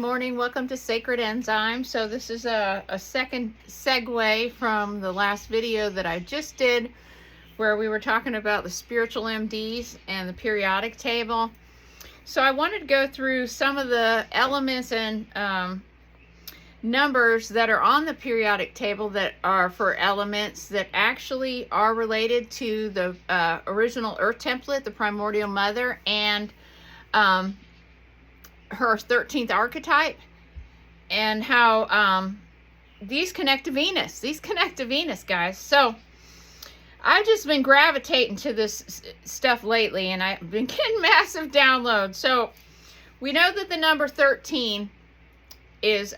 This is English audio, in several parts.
morning. Welcome to Sacred Enzyme. So this is a second segue from the last video that I just did, where we were talking about the spiritual MDs and the periodic table. So I wanted to go through some of the elements and numbers that are on the periodic table that are for elements that actually are related to the original Earth template, the primordial mother, and her 13th archetype, and how these connect to Venus. These connect to Venus, guys. So I've just been gravitating to this stuff lately, and I've been getting massive downloads. So we know that the number 13 is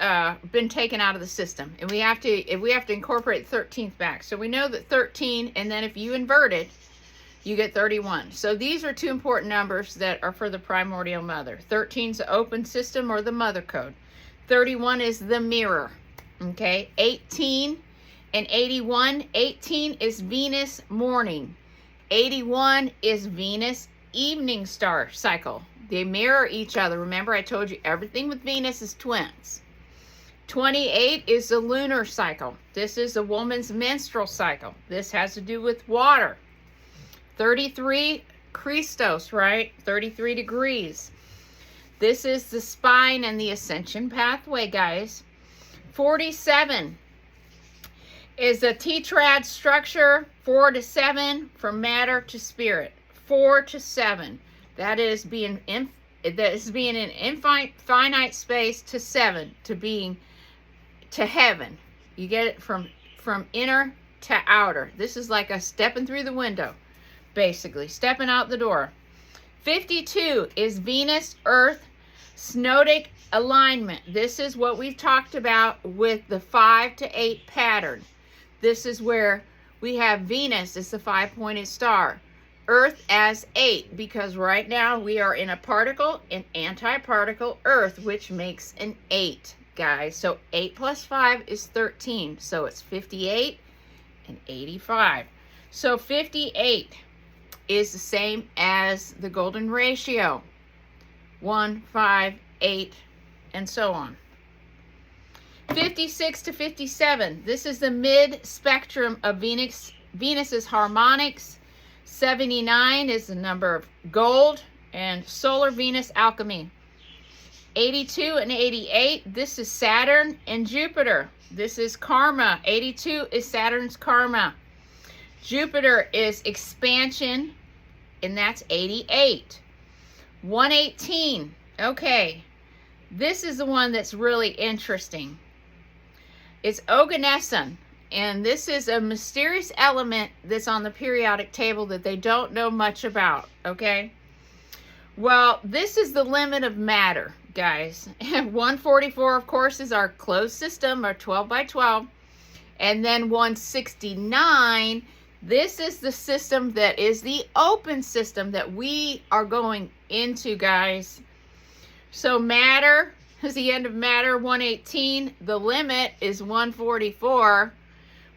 been taken out of the system, and we have to incorporate 13th back. So we know that 13, and then if you invert it, you get 31. So these are two important numbers that are for the primordial mother. 13 is the open system or the mother code. 31 is the mirror. Okay, 18 and 81. 18 is Venus morning. 81 is Venus evening star cycle. They mirror each other. Remember, I told you everything with Venus is twins. 28 is the lunar cycle. This is a woman's menstrual cycle. This has to do with water. 33, Christos, right? 33 degrees. This is the spine and the ascension pathway, guys. 47 is a tetrad structure, 4 to 7, from matter to spirit. 4 to 7. That is being in finite space to 7, to being to heaven. You get it from inner to outer. This is like a stepping through the window, basically stepping out the door. 52 is Venus Earth synodic alignment. This is what we've talked about with the 5 to 8 pattern. This is where we have Venus as the 5-pointed star, Earth as 8, because right now we are in a particle and anti-particle Earth, which makes an 8, guys. So 8 plus 5 is 13. So it's 58 and 85. So 58 is the same as the golden ratio. 1, 5, 8, and so on. 56 to 57. This is the mid-spectrum of Venus's harmonics. 79 is the number of gold and solar Venus alchemy. 82 and 88, this is Saturn and Jupiter. This is karma. 82 is Saturn's karma. Jupiter is expansion, and that's 88. 118, okay. This is the one that's really interesting. It's oganesson. And this is a mysterious element that's on the periodic table that they don't know much about, okay? Well, this is the limit of matter, guys. 144, of course, is our closed system, our 12 by 12. And then 169, this is the system that is the open system that we are going into, guys. So matter is the end of matter, 118. The limit is 144.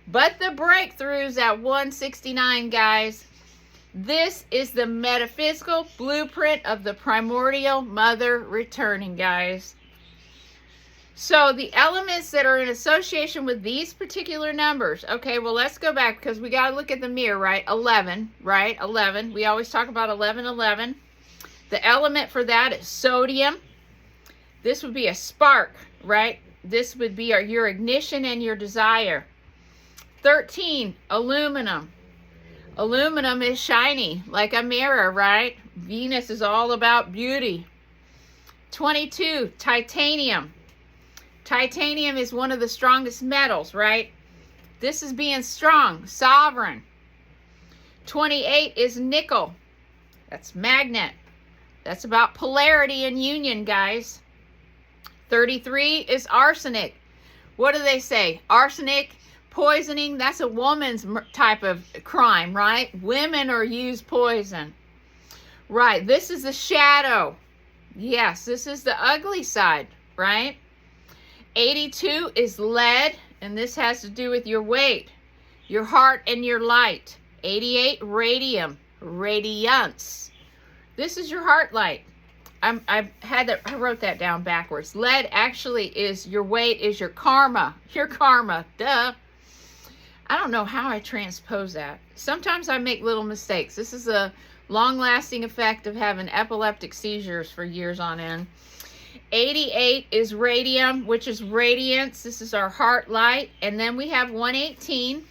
But the breakthroughs at 169, guys. This is the metaphysical blueprint of the primordial mother returning, guys. So the elements that are in association with these particular numbers. Okay, well, let's go back because we got to look at the mirror, right? 11, right? 11. We always talk about 11, 11. The element for that is sodium. This would be a spark, right? This would be your ignition and your desire. 13, aluminum. Aluminum is shiny, like a mirror, right? Venus is all about beauty. 22, titanium. Titanium is one of the strongest metals, right? This is being strong, sovereign. 28 is nickel. That's magnet. That's about polarity and union, guys. 33 is arsenic. What do they say? Arsenic, poisoning, that's a woman's type of crime, right? Women are used poison. Right, this is the shadow. Yes, this is the ugly side, right? 82 is lead, and this has to do with your weight, your heart, and your light. 88, radium, radiance. This is your heart light. I wrote that down backwards. Lead actually is your weight, is your karma. Your karma. Duh. I don't know how I transpose that. Sometimes I make little mistakes. This is a long-lasting effect of having epileptic seizures for years on end. 88 is radium, which is radiance. This is our heart light. And then we have 118,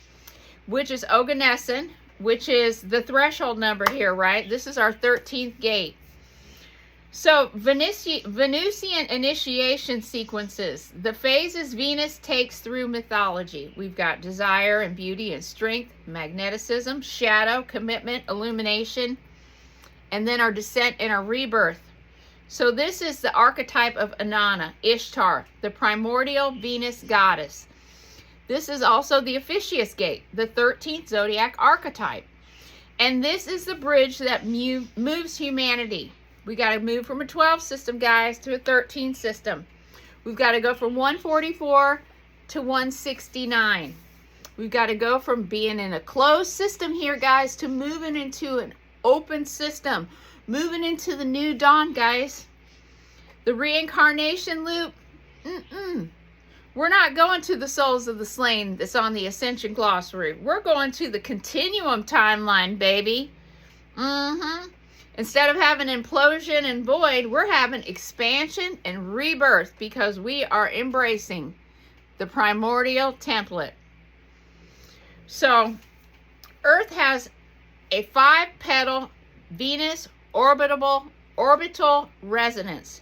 which is oganescent, which is the threshold number here, right? This is our 13th gate. So Venusian initiation sequences. The phases Venus takes through mythology. We've got desire and beauty and strength, magnetism, shadow, commitment, illumination, and then our descent and our rebirth. So this is the archetype of Inanna, Ishtar, the primordial Venus goddess. This is also the Ophiuchus gate, the 13th zodiac archetype. And this is the bridge that moves humanity. We got to move from a 12 system, guys, to a 13 system. We've got to go from 144 to 169. We've got to go from being in a closed system here, guys, to moving into an open system. Moving into the new dawn, guys. The reincarnation loop. We're not going to the souls of the slain that's on the Ascension glossary. We're going to the continuum timeline, baby. Instead of having implosion and void, we're having expansion and rebirth because we are embracing the primordial template. So, Earth has a 5-petal Venus orbital resonance.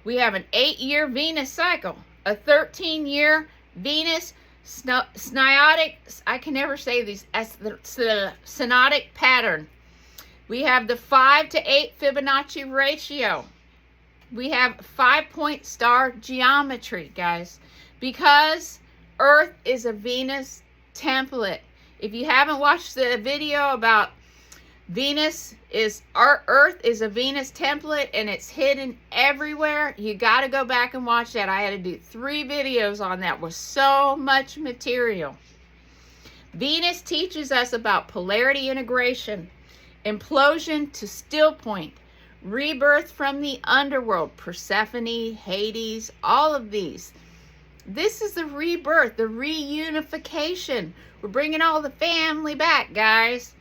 We have an 8-year Venus cycle, a 13-year Venus synodic, I can never say these, synodic pattern. We have the 5 to 8 Fibonacci ratio. We have 5-point star geometry, guys, because Earth is a Venus template. If you haven't watched the video about our Earth is a Venus template and it's hidden everywhere, you got to go back and watch that. I had to do 3 videos on that with so much material. Venus teaches us about polarity integration, implosion to still point, rebirth from the underworld, Persephone, Hades, all of these. This is the rebirth, the reunification. We're bringing all the family back, guys.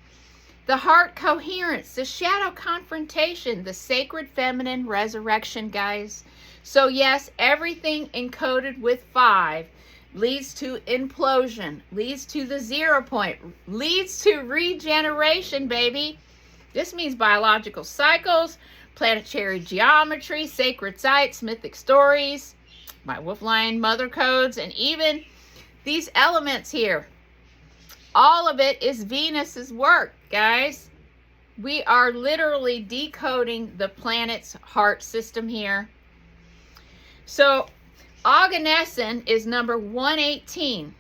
The heart coherence, the shadow confrontation, the sacred feminine resurrection, guys. So yes, everything encoded with 5 leads to implosion, leads to the 0 point, leads to regeneration, baby. This means biological cycles, planetary geometry, sacred sites, mythic stories, my wolf lion mother codes, and even these elements here. All of it is Venus's work, guys. We are literally decoding the planet's heart system here. So, oganescent is number 118.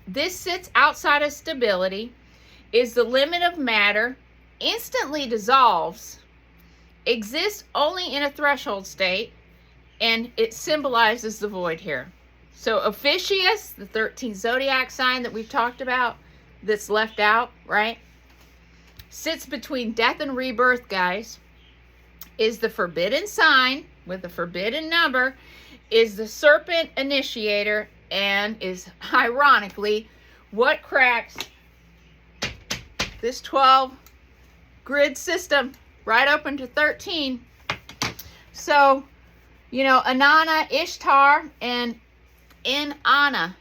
This sits outside of stability, is the limit of matter, instantly dissolves, exists only in a threshold state, and it symbolizes the void here. So Ophiuchus, the 13th zodiac sign that we've talked about, that's left out, right, sits between death and rebirth, guys, is the forbidden sign with the forbidden number, is the serpent initiator, and is ironically what cracks this 12 grid system right open to 13. So, you know, Inanna, Ishtar, and Inanna.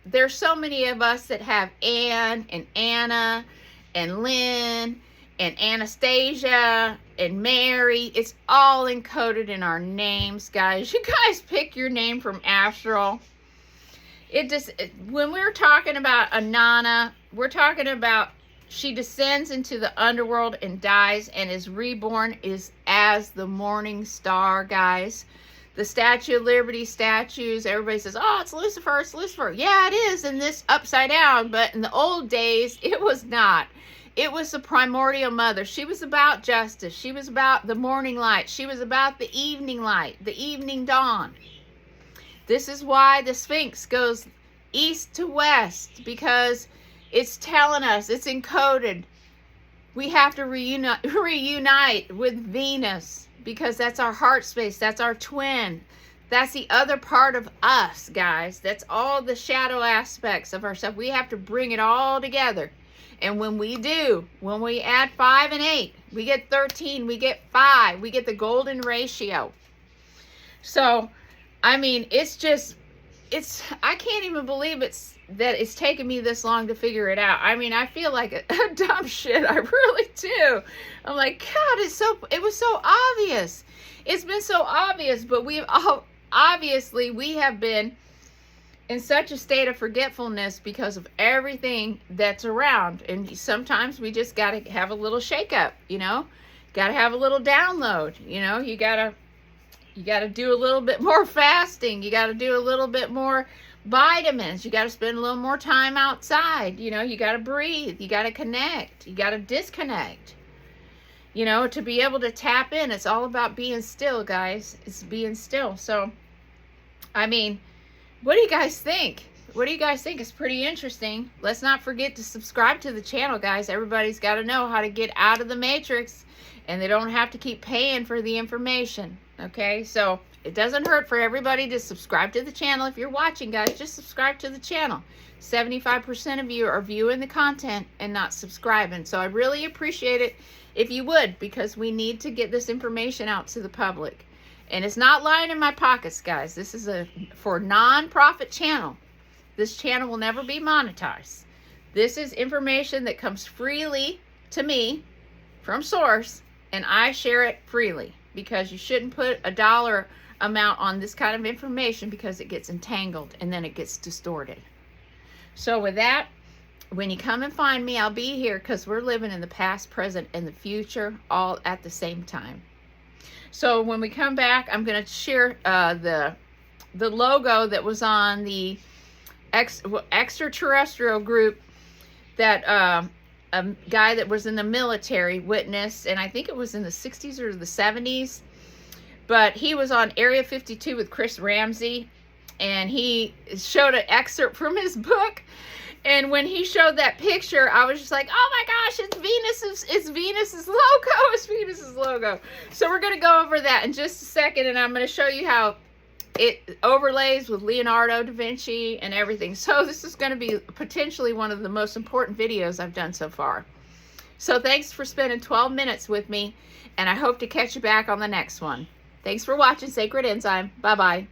There's so many of us that have Anne and Anna and Lynn and Anastasia and Mary. It's all encoded in our names, guys. You guys pick your name from astral. When we're talking about Inanna, we're talking about she descends into the underworld and dies and is reborn as the morning star, guys. The Statue of Liberty statues, everybody says, oh, it's Lucifer, it's Lucifer. Yeah, it is in this upside down, but in the old days, it was not. It was the primordial mother. She was about justice. She was about the morning light. She was about the evening light, the evening dawn. This is why the Sphinx goes east to west, because it's telling us, it's encoded. We have to reunite with Venus. because that's our heart space. That's our twin. That's the other part of us, guys. That's all the shadow aspects of ourselves. We have to bring it all together. And when we do, when we add 5 and 8, we get 13, we get 5, we get the golden ratio. So, I mean, I can't even believe that it's taken me this long to figure it out. I mean, I feel like a dumb shit. I really do. I'm like, God, it was so obvious. It's been so obvious, but obviously we have been in such a state of forgetfulness because of everything that's around. And sometimes we just got to have a little shakeup, you know, got to have a little download, you know, you got to do a little bit more fasting. You got to do a little bit more vitamins. You got to spend a little more time outside. You know, you got to breathe. You got to connect. You got to disconnect. You know, to be able to tap in. It's all about being still, guys. It's being still. So, I mean, what do you guys think? What do you guys think? It's pretty interesting. Let's not forget to subscribe to the channel, guys. Everybody's got to know how to get out of the matrix, and they don't have to keep paying for the information. Okay, so it doesn't hurt for everybody to subscribe to the channel. If you're watching, guys, just subscribe to the channel. 75% of you are viewing the content and not subscribing. So I really appreciate it if you would, because we need to get this information out to the public. And it's not lying in my pockets, guys. This is for non-profit channel. This channel will never be monetized. This is information that comes freely to me from source, and I share it freely, because you shouldn't put a dollar amount on this kind of information, because it gets entangled and then it gets distorted. So with that, when you come and find me, I'll be here, because we're living in the past, present, and the future all at the same time. So when we come back, I'm going to share the logo that was on the extraterrestrial group that a guy that was in the military witnessed, and I think it was in the 60s or the 70s, but he was on Area 52 with Chris Ramsey, and he showed an excerpt from his book. And when he showed that picture, I was just like, oh my gosh, it's Venus's logo. It's Venus's logo. So we're going to go over that in just a second, and I'm going to show you how it overlays with Leonardo da Vinci and everything. So this is going to be potentially one of the most important videos I've done so far. So thanks for spending 12 minutes with me, and I hope to catch you back on the next one. Thanks for watching Sacred Enzyme. Bye-bye.